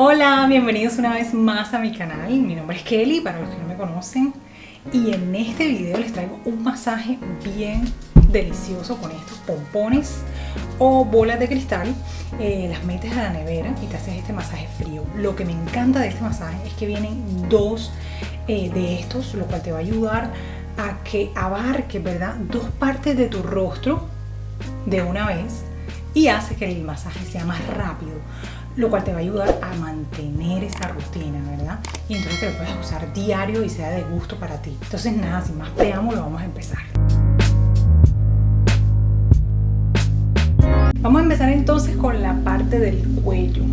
Hola, bienvenidos una vez más a mi canal. Mi nombre es Kelly, para los que no me conocen. Y en este video les traigo un masaje bien delicioso con estos pompones o bolas de cristal. Las metes a la nevera y te haces este masaje frío. Lo que me encanta de este masaje es que vienen dos de estos, lo cual te va a ayudar a que abarque, ¿verdad?, dos partes de tu rostro de una vez y hace que el masaje sea más rápido, lo cual te va a ayudar a mantener esa rutina, ¿verdad? Y entonces te lo puedes usar diario y sea de gusto para ti. Entonces nada, sin más preámbulo, vamos a empezar. Vamos a empezar entonces con la parte del cuello.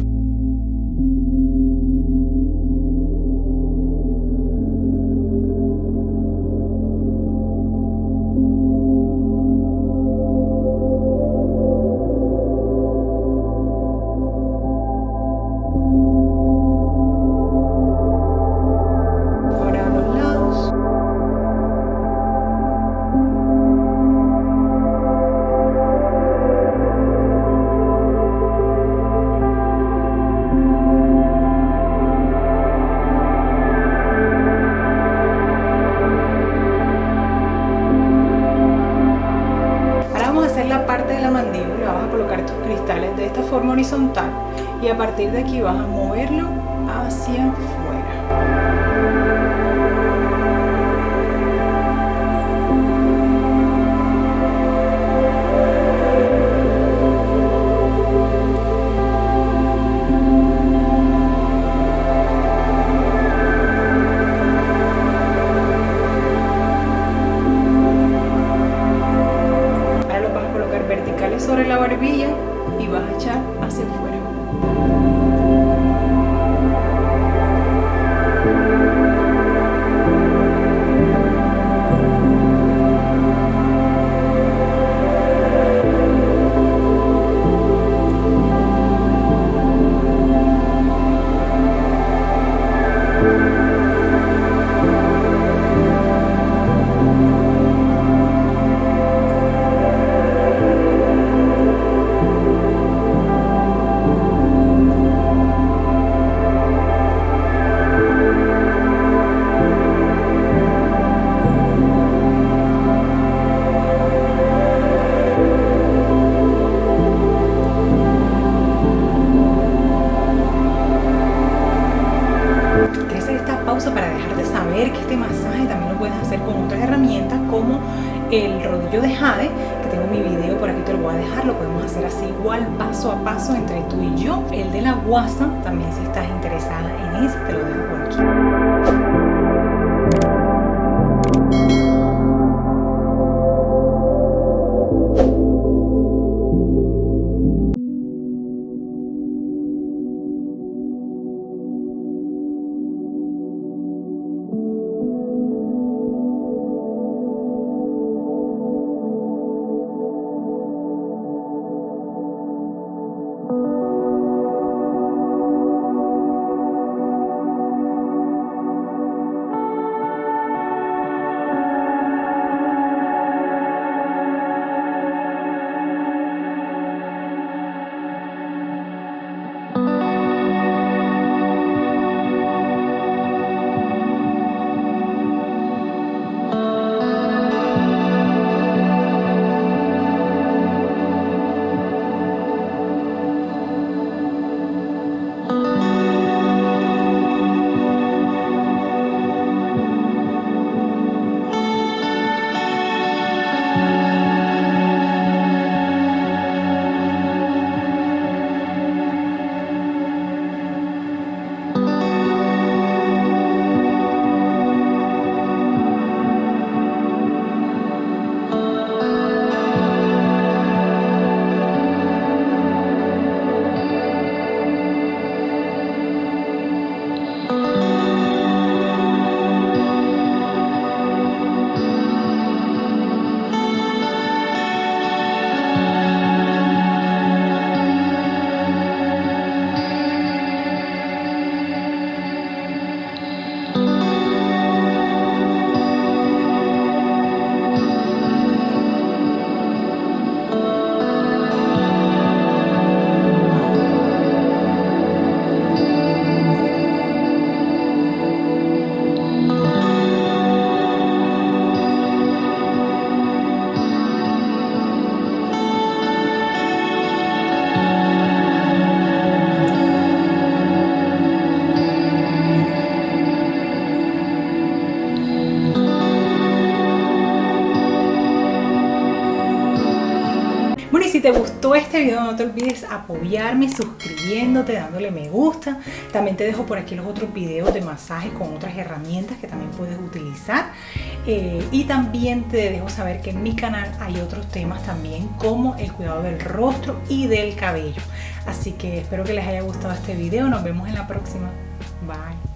La parte de la mandíbula, vas a colocar tus cristales de esta forma horizontal y a partir de aquí vas a moverlo hacia afuera. Verticales sobre la barbilla y vas a echar hacia afuera. Para dejarte saber que este masaje también lo puedes hacer con otras herramientas como el rodillo de jade, que tengo mi video por aquí, te lo voy a dejar. Lo podemos hacer así igual, paso a paso, entre tú y yo. El de la guasa también, si estás interesada en ese, te lo dejo por aquí. y si te gustó este video, no te olvides apoyarme suscribiéndote, dándole me gusta. También te dejo por aquí los otros videos de masaje con otras herramientas que también puedes utilizar. Y también te dejo saber que en mi canal hay otros temas también, como el cuidado del rostro y del cabello. Así que espero que les haya gustado este video. Nos vemos en la próxima. Bye.